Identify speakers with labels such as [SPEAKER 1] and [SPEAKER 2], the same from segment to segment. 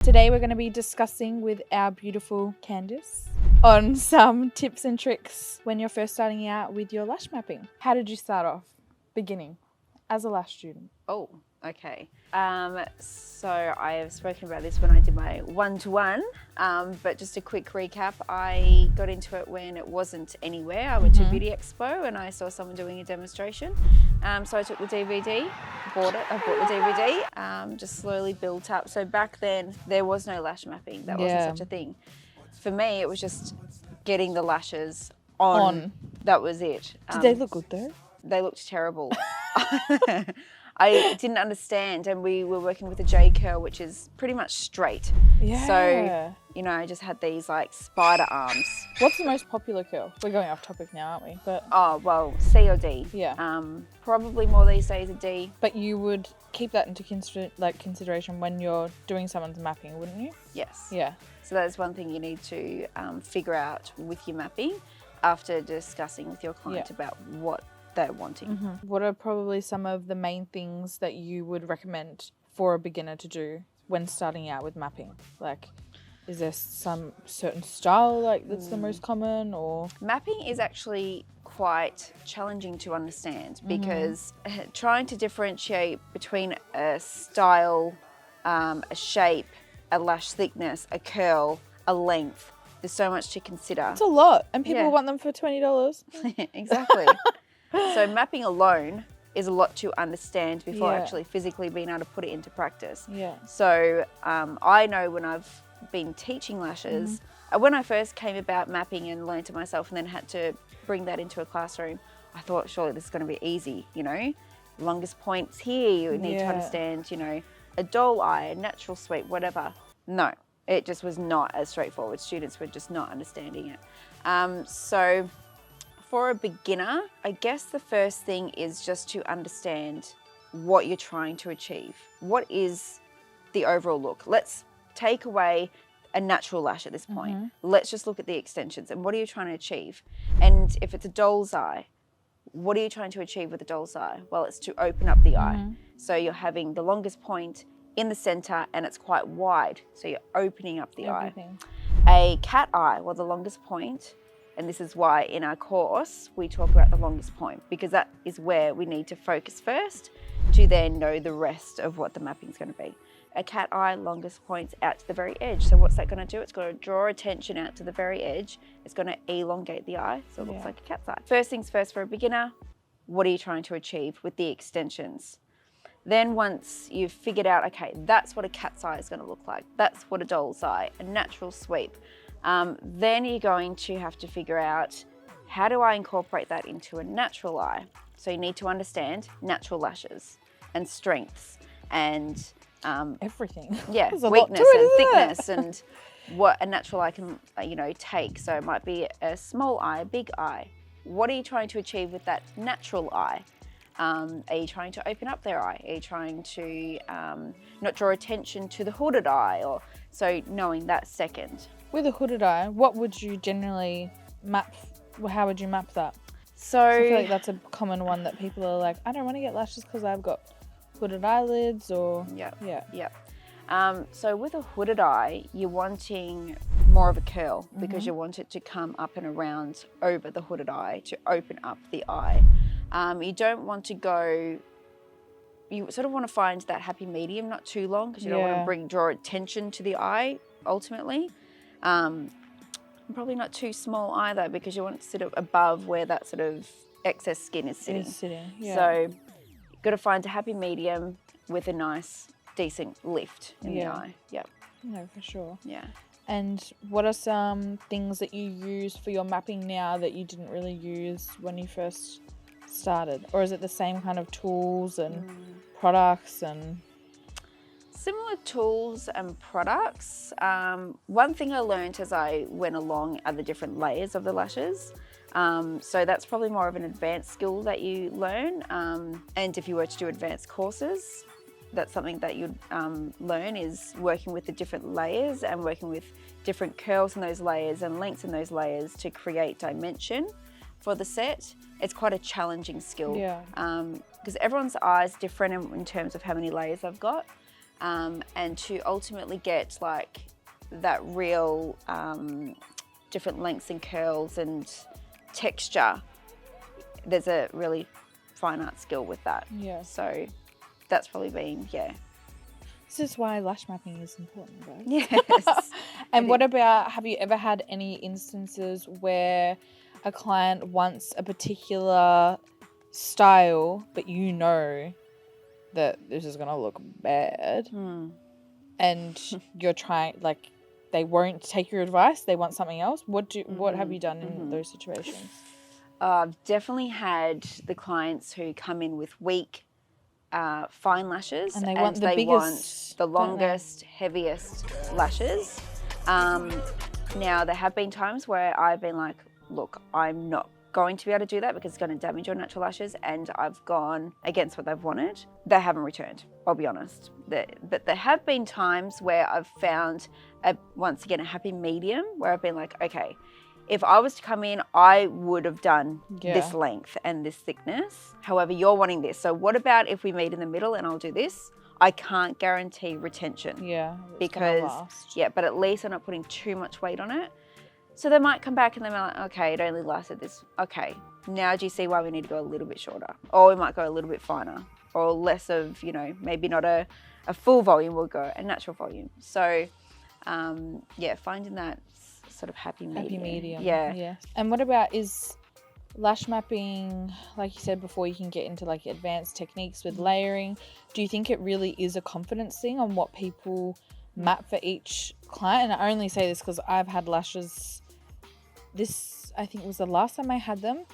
[SPEAKER 1] Today we're going to be discussing with our beautiful Candice on some tips and tricks when you're first starting out with your lash mapping. How did you start off beginning as a lash student?
[SPEAKER 2] Oh, okay. So I have spoken about this when I did my one-to-one, but just a quick recap. I got into it when it wasn't anywhere. I went to a beauty expo and I saw someone doing a demonstration. So I took the DVD, I bought the DVD, just slowly built up. So back then there was no lash mapping. That wasn't such a thing. For me, it was just getting the lashes on. That was it.
[SPEAKER 1] Did they look good though?
[SPEAKER 2] They looked terrible. I didn't understand, and we were working with a J curl, which is pretty much straight.
[SPEAKER 1] Yeah.
[SPEAKER 2] So, you know, I just had these like spider arms.
[SPEAKER 1] What's the most popular curl? We're going off topic now, aren't we? But
[SPEAKER 2] oh, well, C or D.
[SPEAKER 1] Yeah.
[SPEAKER 2] Probably more these days a D.
[SPEAKER 1] But you would keep that into consideration when you're doing someone's mapping, wouldn't you?
[SPEAKER 2] Yes.
[SPEAKER 1] Yeah.
[SPEAKER 2] So that's one thing you need to figure out with your mapping after discussing with your client about what they're wanting.
[SPEAKER 1] What are probably some of the main things that you would recommend for a beginner to do when starting out with mapping? Like, is there some certain style that's the most common, or?
[SPEAKER 2] Mapping is actually quite challenging to understand because trying to differentiate between a style, a shape, a lash thickness, a curl, a length, there's so much to consider.
[SPEAKER 1] It's a lot, and people want them for $20.
[SPEAKER 2] Exactly. So mapping alone is a lot to understand before actually physically being able to put it into practice.
[SPEAKER 1] Yeah.
[SPEAKER 2] So I know when I've been teaching lashes, when I first came about mapping and learned it myself and then had to bring that into a classroom, I thought surely this is going to be easy, you know, longest points here, you need to understand, you know, a doll eye, a natural sweep, whatever. No, it just was not as straightforward. Students were just not understanding it. So for a beginner, I guess the first thing is just to understand what you're trying to achieve. What is the overall look? Let's take away a natural lash at this point. Let's just look at the extensions and what are you trying to achieve? And if it's a doll's eye, what are you trying to achieve with a doll's eye? Well, it's to open up the eye. So you're having the longest point in the center and it's quite wide. So you're opening up the eye. A cat eye, well, the longest point, and this is why in our course we talk about the longest point, because that is where we need to focus first to then know the rest of what the mapping is going to be. A cat eye, longest points out to the very edge. So what's that going to do? It's going to draw attention out to the very edge. It's going to elongate the eye so it looks like a cat's eye. First things first for a beginner, what are you trying to achieve with the extensions? Then once you've figured out, okay, that's what a cat's eye is going to look like. That's what a doll's eye, a natural sweep. Then you're going to have to figure out, how do I incorporate that into a natural eye? So you need to understand natural lashes and strengths and
[SPEAKER 1] everything.
[SPEAKER 2] Yeah, weakness and thickness and what a natural eye can, you know, take. So it might be a small eye, a big eye. What are you trying to achieve with that natural eye? Are you trying to open up their eye? Are you trying to not draw attention to the hooded eye? Or so knowing that second.
[SPEAKER 1] With a hooded eye, what would you generally map? How would you map that?
[SPEAKER 2] So
[SPEAKER 1] I feel like that's a common one that people are like, I don't want to get lashes because I've got hooded eyelids or...
[SPEAKER 2] So with a hooded eye, you're wanting more of a curl because you want it to come up and around over the hooded eye to open up the eye. You don't want to go... You sort of want to find that happy medium, not too long, because you don't want to draw attention to the eye ultimately. Probably not too small either, because you want it to sit above where that sort of excess skin is sitting. So you've got to find a happy medium with a nice, decent lift in the eye.
[SPEAKER 1] No, for sure.
[SPEAKER 2] Yeah.
[SPEAKER 1] And what are some things that you use for your mapping now that you didn't really use when you first started? Or is it the same kind of tools and products and...
[SPEAKER 2] Similar tools and products. One thing I learned as I went along are the different layers of the lashes. So that's probably more of an advanced skill that you learn. And if you were to do advanced courses, that's something that you'd learn, is working with the different layers and working with different curls in those layers and lengths in those layers to create dimension for the set. It's quite a challenging skill because everyone's eye is different in terms of how many layers they've got. and to ultimately get like that real different lengths and curls and texture, there's a really fine art skill with that.
[SPEAKER 1] Yeah.
[SPEAKER 2] So that's probably been,
[SPEAKER 1] This is why lash mapping is important, right?
[SPEAKER 2] Yes.
[SPEAKER 1] And what about, have you ever had any instances where a client wants a particular style, but you know that this is going to look bad, and you're trying, like, they won't take your advice, they want something else? What have you done in those situations?
[SPEAKER 2] I've definitely had the clients who come in with weak, fine lashes,
[SPEAKER 1] And they want the biggest,
[SPEAKER 2] the longest, heaviest lashes. Now, there have been times where I've been like, look, I'm not going to be able to do that because it's going to damage your natural lashes, and I've gone against what they've wanted. They haven't returned, I'll be honest. But there have been times where I've found, once again, a happy medium where I've been like, okay, if I was to come in, I would have done this length and this thickness. However, you're wanting this. So what about if we meet in the middle and I'll do this? I can't guarantee retention.
[SPEAKER 1] Yeah.
[SPEAKER 2] Because, but at least I'm not putting too much weight on it. So they might come back and they're like, okay, it only lasted this. Okay, now do you see why we need to go a little bit shorter? Or we might go a little bit finer, or less of, maybe not a full volume, we'll go a natural volume. So, finding that sort of happy medium.
[SPEAKER 1] Yeah. And what about, is lash mapping, like you said before, you can get into like advanced techniques with layering. Do you think it really is a confidence thing on what people map for each client? And I only say this because I've had lashes, this I think was the last time I had them,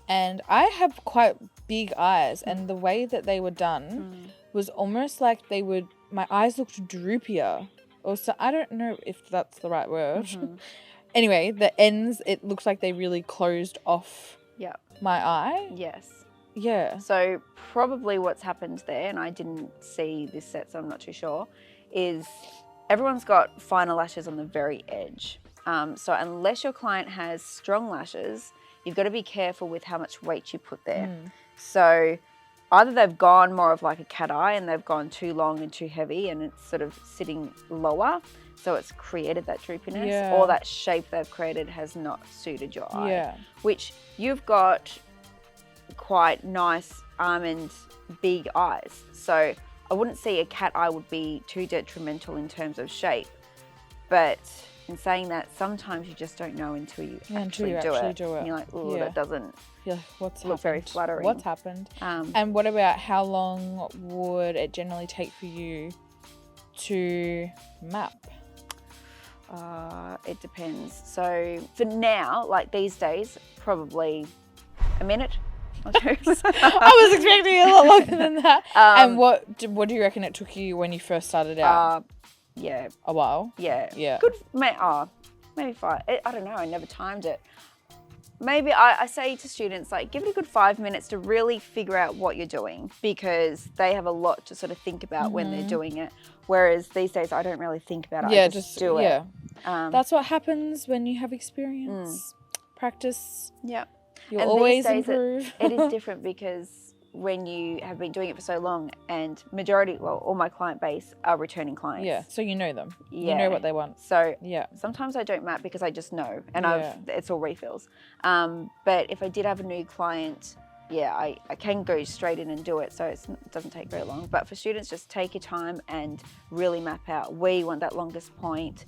[SPEAKER 1] and I have quite big eyes, and the way that they were done was almost like my eyes looked droopier, or so, I don't know if that's the right word. Anyway, the ends, it looks like they really closed off my eye.
[SPEAKER 2] Yes.
[SPEAKER 1] Yeah.
[SPEAKER 2] So probably what's happened there, and I didn't see this set, so I'm not too sure, is everyone's got finer lashes on the very edge. So unless your client has strong lashes, you've got to be careful with how much weight you put there. So either they've gone more of like a cat eye and they've gone too long and too heavy and it's sort of sitting lower, so it's created that droopiness, or that shape they've created has not suited your eye. Which you've got quite nice almond big eyes. So I wouldn't say a cat eye would be too detrimental in terms of shape. But in saying that, sometimes you just don't know until you actually do it. And you're like, oh, that doesn't look very flattering.
[SPEAKER 1] What's happened? And what about, how long would it generally take for you to map?
[SPEAKER 2] It depends. So for now, like these days, probably a minute or two.
[SPEAKER 1] I was expecting a lot longer than that. And what do you reckon it took you when you first started out? A while.
[SPEAKER 2] Yeah. Good. Maybe 5. I don't know. I never timed it. Maybe I say to students, like, give it a good 5 minutes to really figure out what you're doing, because they have a lot to sort of think about when they're doing it. Whereas these days, I don't really think about it. I just do it.
[SPEAKER 1] That's what happens when you have experience. Practice.
[SPEAKER 2] Yeah.
[SPEAKER 1] You'll always improve.
[SPEAKER 2] It is different because when you have been doing it for so long, and all my client base are returning clients.
[SPEAKER 1] Yeah, so you know them. You know what they want.
[SPEAKER 2] So sometimes I don't map because I just know, and it's all refills. But if I did have a new client, I can go straight in and do it, so it doesn't take very long. But for students, just take your time and really map out where you want that longest point,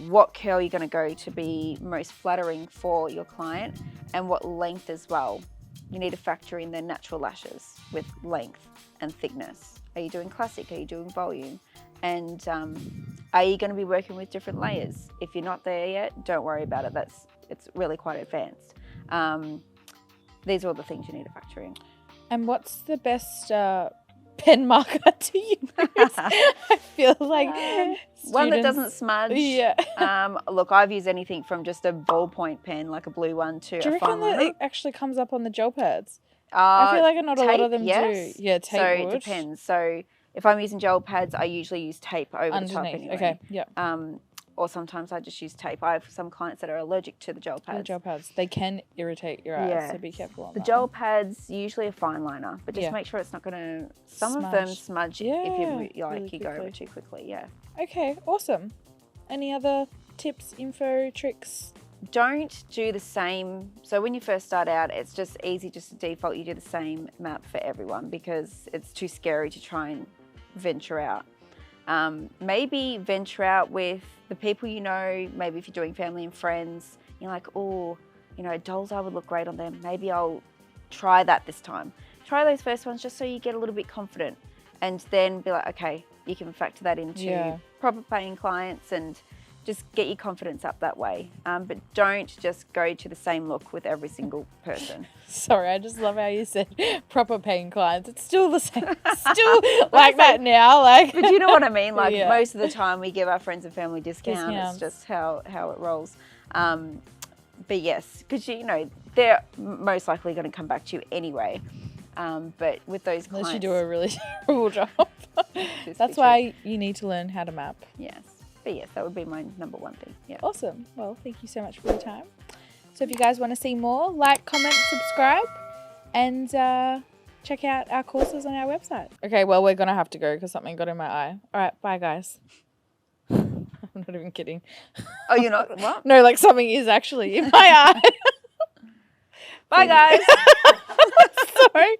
[SPEAKER 2] what curl you're going to go to be most flattering for your client, and what length as well. You need to factor in their natural lashes with length and thickness. Are you doing classic? Are you doing volume? And are you going to be working with different layers? If you're not there yet, don't worry about it. It's really quite advanced. These are all the things you need to factor in.
[SPEAKER 1] And what's the best pen marker to use? I feel like
[SPEAKER 2] one that doesn't smudge. Look, I've used anything from just a ballpoint pen, like a blue one, to
[SPEAKER 1] do you
[SPEAKER 2] a fine
[SPEAKER 1] reckon that
[SPEAKER 2] liner.
[SPEAKER 1] it actually comes up on the gel pads? I feel like not a lot of them do. Yeah, tape
[SPEAKER 2] so
[SPEAKER 1] would.
[SPEAKER 2] It depends. So if I'm using gel pads, I usually use tape over the top
[SPEAKER 1] underneath.
[SPEAKER 2] anyway.
[SPEAKER 1] Okay,
[SPEAKER 2] or sometimes I just use tape. I have some clients that are allergic to the gel
[SPEAKER 1] The
[SPEAKER 2] pads.
[SPEAKER 1] gel pads, they can irritate your eyes,
[SPEAKER 2] Yeah.
[SPEAKER 1] so be careful on
[SPEAKER 2] The
[SPEAKER 1] that.
[SPEAKER 2] gel pads usually a fine liner, but just
[SPEAKER 1] Yeah.
[SPEAKER 2] make sure it's not going to. Some of them smudge if
[SPEAKER 1] Yeah,
[SPEAKER 2] you
[SPEAKER 1] really
[SPEAKER 2] go
[SPEAKER 1] quickly.
[SPEAKER 2] over too quickly. Yeah.
[SPEAKER 1] Okay, awesome. Any other tips, info, tricks?
[SPEAKER 2] Don't do the same. So when you first start out, it's just easy just to default you do the same map for everyone because it's too scary to try and venture out. Maybe venture out with the people you know. Maybe if you're doing family and friends, you're like, oh, you know, doll's eye would look great on them. Maybe I'll try that this time. Try those first ones just so you get a little bit confident, and then be like, okay, you can factor that into proper paying clients and just get your confidence up that way. But don't just go to the same look with every single person.
[SPEAKER 1] Sorry, I just love how you said proper paying clients. It's still the same. Still like that now. Like,
[SPEAKER 2] but you know what I mean? Like
[SPEAKER 1] Yeah.
[SPEAKER 2] most of the time we give our friends and family discounts. It's just how it rolls. But yes, because you know they're most likely going to come back to you anyway. But with those clients,
[SPEAKER 1] unless you do a really terrible job. That's why you need to learn how to map.
[SPEAKER 2] Yes. But yes, that would be my number one thing. Yeah.
[SPEAKER 1] Awesome. Well, thank you so much for your time. So if you guys want to see more, like, comment, subscribe, and check out our courses on our website. Okay, well, we're going to have to go because something got in my eye. All right, bye, guys. I'm not even kidding.
[SPEAKER 2] Oh, you're not? What?
[SPEAKER 1] No, like something is actually in my eye.
[SPEAKER 2] Bye, guys.
[SPEAKER 1] Sorry.